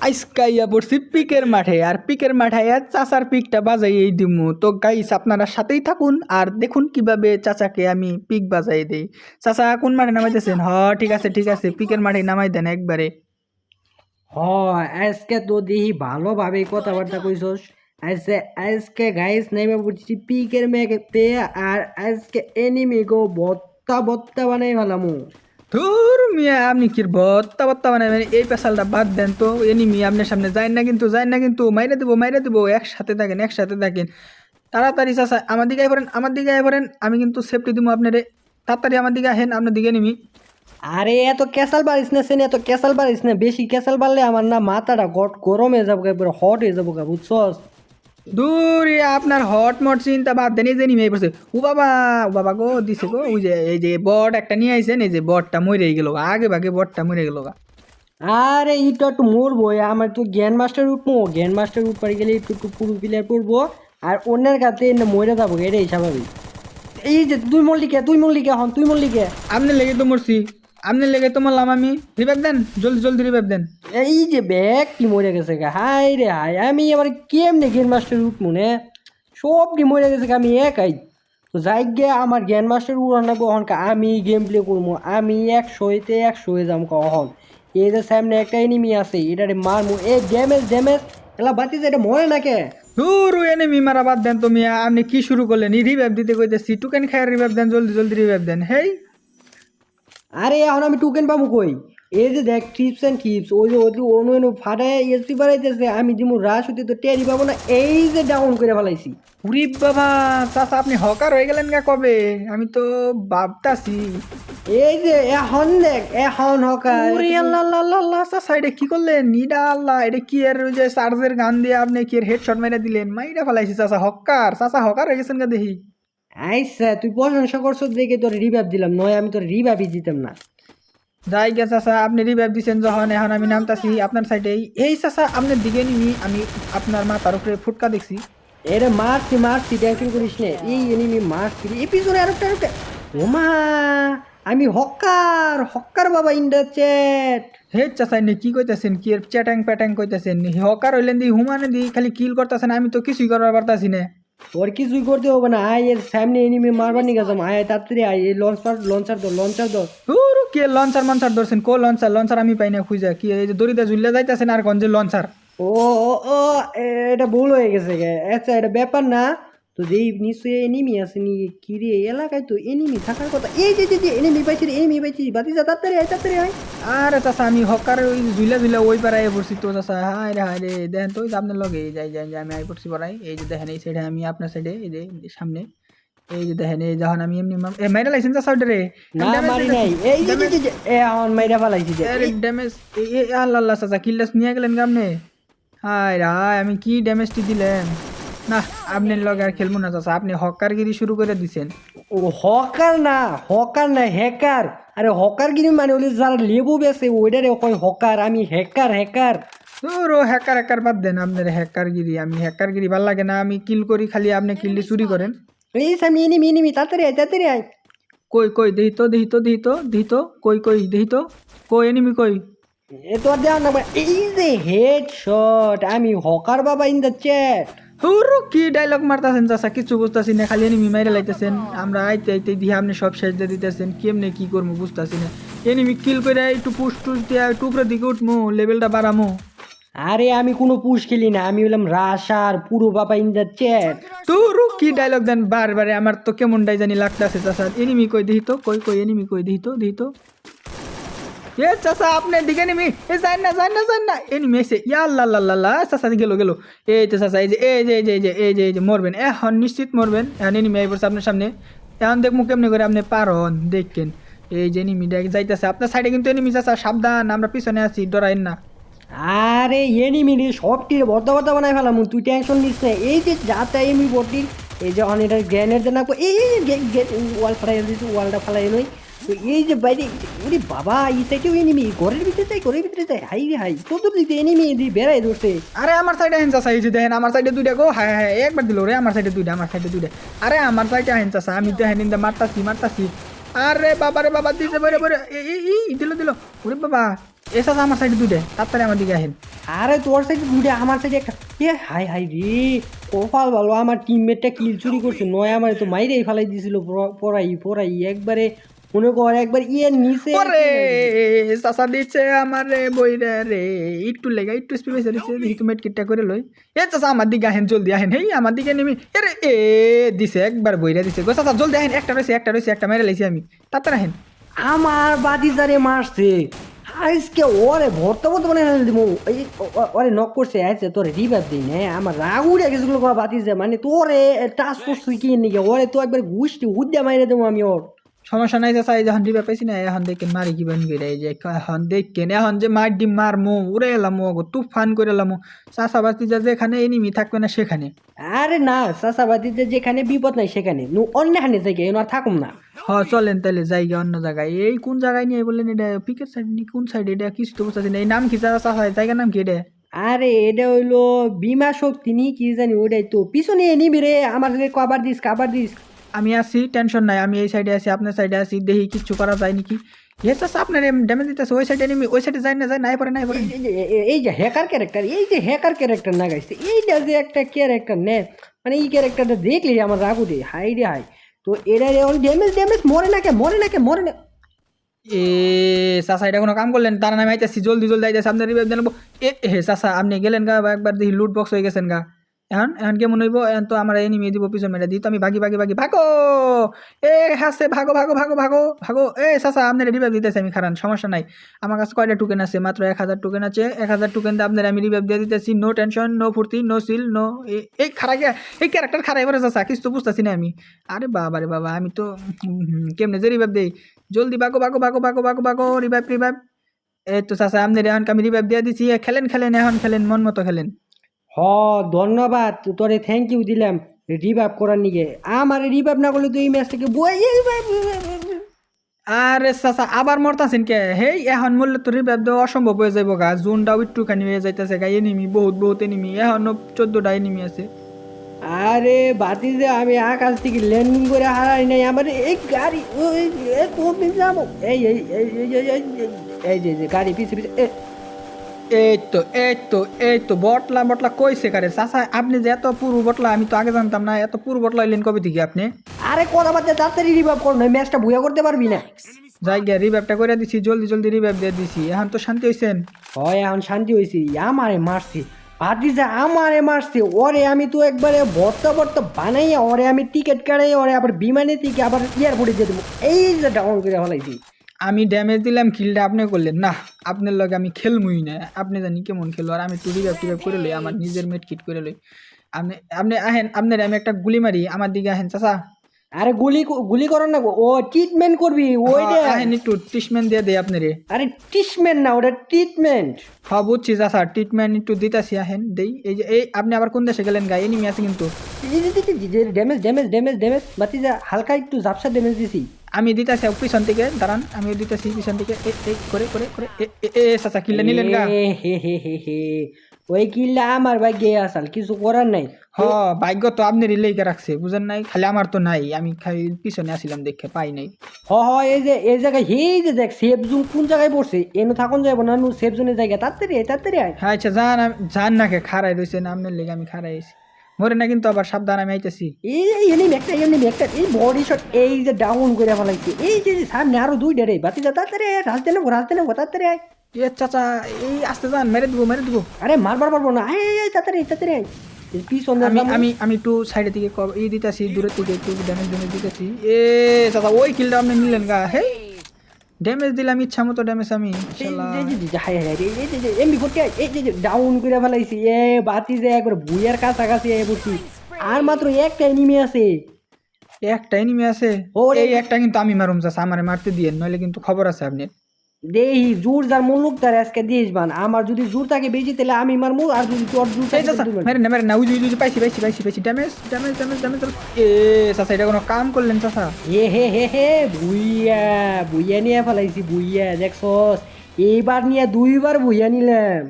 আইসকাইয়া পড়ছি পিকের মাঠে আর পিকের মাঠে চাচার পিকটা বাজাইয়েই দিমু তো গাইস আপনারা সাথেই থাকুন আর দেখুন কিভাবে চাচাকে আমি পিক বাজাই দেই। চাচা কোন মাঠে নামাইতেছেন? ঠিক আছে ঠিক আছে, পিকের মাঠে নামাই দেন একবারে। হ আজকে তো দেখি ভালোভাবে কথাবার্তা কইছস। আজকে আজকে গাইস নেমে পড়ছি পিকের মেঘেতে আর আজকে এনিমি গো বত্তা বত্তা বানাই ফেলামু। ধুর মিয়া, আপনি কি ভত্তা ভত্তা বানাবেন? এই পেশালটা বাদ দেন তো। এনিমি আপনার সামনে যায় না কিন্তু, যায় না কিন্তু, মাইরে দেবো। একসাথে থাকেন, একসাথে থাকেন। তাড়াতাড়ি চাচা আমার দিকে আয় পড়েন, আমার দিকে আয় পড়েন। আমি কিন্তু সেফটি দিব আপনারে। তাড়াতাড়ি আমার দিকে আহেন, আপনার দিকে এনিমি। আরে এত ক্যাসাল বাড়িস না সেন, এত ক্যাসাল বাড়িস না, বেশি ক্যাসাল বাড়লে আমার না মাথাটা গরম হয়ে যাবো, একবার হট হয়ে যাবো, বুঝছস? দূর আপনার হট মট চিন্তা বাদ দেন, এই যে নিমে পড়ছে। ও বাবা গো দিছে গো। ওই যে এই যে বট একটা নিয়ে আইছেন, এই যে বটটা মরে গেল, আগে ভাগে বটটা মরে গেল। আরে এটা একটু মরবো, আমার তো জ্ঞান মাস্টার উঠবো, জ্ঞান মাস্টার উঠ পারি গেলে একটু একটু পুরো প্লেয়ার পড়বো আর অন্যের কাছে মরে যাবো, এটাই স্বাভাবিক। এই যে তুই মল্লিকে আপনি লেগে তো মরছি, আপনি লেগে তো মরলাম আমি। রিভাইভ দেন, জলদি জলদি রিভাইভ দেন। এই যে ব্যাগ কি মরে গেছে গা, হাই রে হাই, আমি এবার কেমনে জ্ঞান মাস্টার উঠবো নে, সবটি মরে গেছে গা, আমি একাই। তো যাই গে আমার জ্ঞান মাস্টার উড়ান লাগবো, আমি গেম প্লে করবো, আমি 100-তে 100 হয়ে যাবো কখন। এই যে সামনে একটা এনিমি আছে, এটারে মারমু, এই ড্যামেজ ড্যামেজ এলা বাতি যে এটা মরে না কে। দূর এনিমি মারা বাদ দেন তো মিয়া, আপনি কি শুরু করলেন? রিভাইভ দিতে কইতেছি, টুকেন খায় রিভাইভ দেন, জলদি জলদি রিভাইভ দেন। হেই আরে এখন আমি টোকেন পাবো কই? এই যে দেখ টিপস অ্যান্ড টিপস, ওই যে ওই অন্য অন্য ফাটায় এসপি বাড়াইতেছে, আমি দিমু রাশ হতে তো টেরি পাবো না, এই যে ডাউন করে ফেলাইছি। উরি বাবা, চাচা আপনি হকার হয়ে গেলেন গা কবে? আমি তো ভাবতাছি। এই যে এখন দেখ, এখন হকার। ওরে আল্লাহ আল্লাহ আল্লাহ আল্লাহ, চাচা এটা কি করলেন? নিডা আল্লাহ, এটা কি এর ওই যে চার্জের গান দিয়ে আপনি কি এর হেডশট মাইরা দিলেন? মাইরা ফেলাইছি চাচা, হকার চাচা হকার হয়ে গেছেন গা দেখি। আইসা তুই প্রশংসা করছো দেখে তোর রিভাইভ দিলাম, নয় আমি তোর রিভাইভই দিতাম না। যাই গে চাচা, আপনি রিভাইভ দিচ্ছেন যখন, এখন আমি নামতাছি আপনার সাইডেই। এই চাচা আপনার দিকে নিমি, আমি আপনার মাথার উপরে ফুটকা দেখছি। এরে মারছি মারছি, টেনশন করিস না, এই এনিমি মারছি, এই পিছনে আরেকটা আরেকটা। ওমা, আমি হকার হকার বাবা ইন দ্য চ্যাট। হে চাচা নি কি কইতাছেন? কি এর চ্যাটাং প্যাটাং কইতাছেন? হকার হইলেন দি হুমানে দি খালি কিল করতেছেন, আমি তো কিছুই করবার পারতাছি না। তোর কিছুই করতে হবে না, আয় এর সামনে এনিমি মারবার নিয়ে গেছাম, আয় তাড়াতাড়ি আয়, এই লঞ্চার ধর। কে লঞ্চার মঞ্চার ধরছেন? কো লঞ্চার? লঞ্চার আমি পাই না খুঁজা। কি এই যে দড়িতে ঝুললে যাইতাছেন আর গঞ্জে লঞ্চার? ও ও ও এটা ভুল হয়ে গেছে গে, আচ্ছা এটা ব্যাপার না। তো যেই নিশ্চয়ই এনিমি আছে নি, কি রে এলাকায় তো এনিমি থাকার কথা। এই যে এনিমি পাইছি রে, এনিমি পাইছি, বাতি যা তাড়াতাড়ি আয়। আরে চাচা আমি হকার ওই ঝুলা ঝুলা ওই পাড়ায় পড়ছি তো চাচা। হায় রে দেখেন তো, ওই যে আপনার লগে যাই যাই যাই আমি আই পড়ছি পড়াই। এই যে দেখেন এই সাইডে, আমি আপনার সাইডে, এই যে সামনে। এই যে দেখেন, এই যখন আমি এমনি মাইরা লাইছেন চাচা ওইটা রে। না মারি নাই, এই যে এখন মাইরা ফেলাইছি যে ড্যামেজ। আল্লাহ আল্লাহ চাচা কিল্লাস নিয়ে গেলেন গামনে। হায় রে হায়, আমি কি ড্যামেজটি দিলেন? না, আপনি লগে আর খেলবো না চাচা, আপনি হকারগিরি শুরু করে দিছেন। ও হকার না হ্যাকার। আরে হকার গিরি মানে হলে যারা লেবু বেছে ওইটারে কয় হকার, আমি হ্যাকার। তোর হ্যাকার হ্যাকার বাদ দেন, আপনার হ্যাকারগিরি। আমি হ্যাকারগিরি ভাল লাগে না, আমি কিল করি খালি, আপনি কিলটি চুরি করেন। এই সামনে এনিমি তাড়াতাড়ি আয়। কই কই দেহি তো, কই দেহি তো, কই এনিমি কই? এ তোর দেওয়া না, এই যে হেডশট, আমি হকার বাবা ইন দ্য চ্যাট। হুরু কি ডায়লগ মারতাছেন চাচা, কিছু বুঝতাছি না, খালি এনিমি মাইরা লাইতেছেন। আমরা আইতে আইতে দিয়ে আপনি সব শেষ দিয়ে দিতেছেন, কেমনে কি করবো বুঝতাছি না। এনিমি কিল করে একটু পুশ টুস দিয়ে একটু উপরের দিকে উঠমো, লেভেলটা বাড়ামো। আরে আমি কোনো পুশ খেলি না, আমি হলাম রাশার পুরো বাবা ইন দ্য চ্যাট। তোরও কি ডায়লগ দেন বারবারে, আমার তো কেমন ডাই জানি লাগতাছে চাচা। এনিমি কই দেহি তো, কই এনিমি কই দেহি তো। এ চাচা আপনার দিকে এনিমি, এ যান না এনিমি এসে, ইয়া আল্লাহ আল্লাহ আল্লাহ, চাচা গেল। এই তো চাচা, এই যে মরবেন এখন, নিশ্চিত মরবেন এখন। এনিমি আই পড়ছে আপনার সামনে, এখন দেখবো কেমনি করে আপনি পারন দেখেন। এই যে এনিমি যাইতেছে আপনার সাইডে, কিন্তু এনিমি চাচা সাবধান, আমরা পিছনে আছি, ডরাইন না। আরে এনিমি রে সবটির বর্দা বানাই ফেলাম, তুই টেনশন নিস না। এই যে যাতা এমনি বটি, এই যখন এটা গ্রেনেড দেন এই ওয়াল ফালাই দিচ্ছি, ওয়ালটা ফালাই নই। তো এই যে বাইরে, ওরে বাবা এই সাইডেও এনিমি, ঘরের ভিতরে যাই, হাই রে হাই, তোদের দিতে এনিমি দিয়ে বেড়াই ধরছে। আরে আমার সাইডে আহেন চাচা, এই যে দেখেন আমার সাইডে দুইটা গো। হ্যাঁ একবার দিল রে, আমার সাইডে দুইটা। আরে আমার সাইডে আহেন চাচা, আমি তো হ্যাঁ মারতাছি। আরে বাবা দিছে বরে দিল। ওরে বাবা, এ চাচা আমার সাইডে দুইটা, তাড়াতাড়ি আমার দিকে আহেন। আরে তোর সাইডে দুইটা আমার সাইডে একটা হাই হাই রে কপাল ভালো আমার টিমমেটটা কিল চুরি করছে নয় আমার তো মাইরেই ফেলাই দিয়েছিল পড়াই একবারে মনে কর একবার নিচে ওরে চাচা দিচ্ছে আমার রে বইরা রে একটু স্পিড বেশি দিচ্ছে দেখি তুমি কিটটা করে লই চাচা আমার দিকে আহেন জলদি আহেন হেই আমার দিকে নেমি দিছে একবার বইরা দিছে গো চাচা জলদি আহেন একটা রয়েছে একটা মেরে লাইছি আমি তাড়াতাড়ি আহেন আমার বাতিজারে মারছে আজকে ওরে ভর্তা ভর্তা মানে ওরে নক করছে আছে তোরে রিভাইভ দিই না আমার রাগ উড়ে গেছে বাতিজা মানে তোরে টাচ করছে কি নিকে ওরে তো একবার গুষ্টি হুদ্দা মাইরে দেবো আমি ওর সমস্যা নাই চাচা এই যখন রিভাইভ পাইছি না এখন দেখেন মারি কি বানি করে এই যে এখন দেখেন এখন যে মার ডিম মারমু উড়ে এলাম তুফান করে এলাম চাচা বাতিজা যেখানে এনিমি থাকবে না সেখানে আরে না চাচা বাতিজা যেখানে বিপদ নাই সেখানে অন্যখানে জায়গায় এনে আর থাকুম না চলেন তাহলে জায়গা অন্য জায়গায় এই কোন জায়গায় নিয়ে বললেন এটা পিকের সাইড নি কোন সাইড এটা কিছু তো বুঝতেছি না এই নাম কি চাচা হয় জায়গার নাম কি এটা আরে এটা হইলো বিমা শক্তি নি কি জানি ওইটাই তো পিছনে নিবি রে আমার কাবার দিস আমি আছি টেনশন নাই আমি এই সাইডে আছি আপনার সাইডে আছি দেখি কিচ্ছু করা যায় নাকি ইয়ে চাচা আপনার ড্যামেজ দিতেছে ওই সাইডে নিবি ওই সাইডে যায় না নাই পরে এই যে হ্যাকার ক্যারেক্টার না গাইছে এইটা যে একটা ক্যারেক্টার নে মানে এই ক্যারেক্টারটা দেখলি আমার রাগ উঠে হাই রে হাই তো এটা ড্যামেজ মরে না চাচা এটা কোনো কাম করলেন তারা নামে আইতেছি জলদি আইতেছে আপনার রিভাইভ জানাবো চাচা আপনি গেলেন গা একবার দেখি লুট বক্স হয়ে গেছেন গা এখন কেমন হইব এখন তো আমার এনিমি দিব পিছন মেরে দিই তো আমি ভাগি ভাগো হাসে ভাগো চাচা আপনার রিভাইভ দিতেছে আমি খারান সমস্যা নাই আমার কাছে কয়টা টোকেন আছে মাত্র 1000 টোকেন আছে 1000 টোকেন দিয়ে আপনার আমি রিভাইভ দিয়ে দিতেছি নো টেনশন নো ফুর্তি নো সিল নো এই খারাপ এই ক্যারেক্টার খারাপ এবারে চাচা কিছু তো বুঝতেছি না আমি আরে বাবা আমি তো কেমনে যে রিভাইভ দেই জলদি ভাগো রিভাইভ এই তো চাচা আপনার এখন আমি রিভাইভ দিয়ে দিচ্ছি খেলেন এখন খেলেন মন মতো খেলেন ধন্যবাদ তোরে থ্যাংক ইউ দিলাম রিভাইভ করার নিকে আমার রিভাইভ না করলে তো এই ম্যাচ থেকে আরে চাচা আবার মরতাছেন কে হেই এখন মূল্য তো রিভাইভ দেওয়া অসম্ভব হয়ে যাবো গা জোনটাও একটুখানি হয়ে যাইতেছে গা এনিমি বহুত এনিমি এখনো 14টা এনিমি আছে আরে বাতি যে আমি আকাশ থেকে ল্যান্ডিং করে হারাই নাই আমার এই গাড়ি এই যে গাড়ি পিছে এই তো বটলা কইছে কারে চাচা আপনি যে এত পুরো বটলা আমি তো আগে জানতাম না এত পুরো বটলা এলেন কবে থেকে আপনি আরে কথা বাচ্চা তাড়াতাড়ি রিভাইভ করো না ম্যাচটা ভুয়া করতে পারবি না জায়গা রিভাইভটা করে দিছি জলদি রিভাইভ দিয়ে দিছি এখন তো শান্তি হইছেন হয় এখন শান্তি হয়েছি আমারে মারছে ভাতিজা আমারে মারছে ওরে আমি তো একবারে ভর্তা বানাইয়া ওরে আমি টিকিট কাটাই ওরে আবার বিমানে থেকে আবার এয়ারপোর্টে দিয়ে দেবো এই যে ডাউন করে ফেলাইছি আমি ড্যামেজ দিলাম কিলটা আপনি করলেন না আপনার লগে আমি খেলমুই না আপনি জানি কেমন খেলো আর আমি একটু রিভাইভ করে লই আমার নিজের মেট কিট করে লই আপনি আহেন আপনার আমি একটা গুলি মারি আমার দিকে আহেন চাচা আরে গুলি করার না ও ট্রিটমেন্ট করবি ওইটা আহেন একটু ট্রিটমেন্ট দিয়ে দেয় আপনারে আরে ট্রিটমেন্ট না ওটা ট্রিটমেন্ট হ্যাঁ বুঝছি চাচা ট্রিটমেন্ট একটু দিতাছি আহেন দেই এই যে এই আপনি আবার কোন দেশে গেলেন গা এনিমি আছে কিন্তু ড্যামেজ বাতিজা হালকা একটু ঝাপসা ড্যামেজ দিছি আমি দিতেছি পিছন থেকে দাঁড়ান আমি দিতেছি পিছন থেকে করে চাচা কিল্লা নিলেন গা হে ওই কিল্লা আমার ভাগ্যে আসাল কিছু করার নাই ভাগ্য তো আপনি রিলেকে রাখছে বুঝেন নাই খালি আমার তো নাই আমি খালি পিছনে আসিলাম দেখে পাই নাই এই জায়গায় যে দেখ সেফ জোন কোন জায়গায় পড়ছে এনে থাকুন যাবো না সেফ জোনের জায়গা তাড়াতাড়ি হ্যাঁ আচ্ছা যান না খাড়াই রয়েছে না আপনার লেগে আমি খাড়াই আছি মরে না কিন্তু আবার সাবধান আমি আইতেছি একটা এই বডি শট এই যে ডাউন করে ফেলাইছে এই যে সামনে আরো দুইটা রে বাতি যা তাড়াতাড়ি রাস্তে নেবো তাড়াতাড়ি চাচা এই আসতে যান মেরে দেবো আরে মারবার পারবো না তাড়াতাড়ি পিছনে আমি একটু সাইডের দিকে দিতেছি দূরের দিকে একটু ড্যামেজ দিতেছি চাচা ওই কিলটা আপনি নিলেন গা হে ড্যামেজ দিলাম ইচ্ছা মতো ড্যামেজ আমি ডাউন করে ফেলাইছি বাতি যে একবার বুইয়ার কাছাকাছি পড়ছি আর মাত্র একটা এনিমি আছে এই একটা কিন্তু আমি মারুম চাচা আমারে মারতে দিয়ে নইলে কিন্তু খবর আছে আপনি দেহি জোর যার মুলুক তার আজকে দিস বান আমার যদি জোর থাকে বেশি তাহলে আমি মারমু আর যদি তোর জোর থাকে মেরে না উজি পাইছি ড্যামেজ চাচা এটা কোনো কাম করলেন চাচা হে বুইয়া নিয়ে ফেলাইছি বুইয়া দেখছস এইবার নিয়ে 2বার বুইয়া নিলাম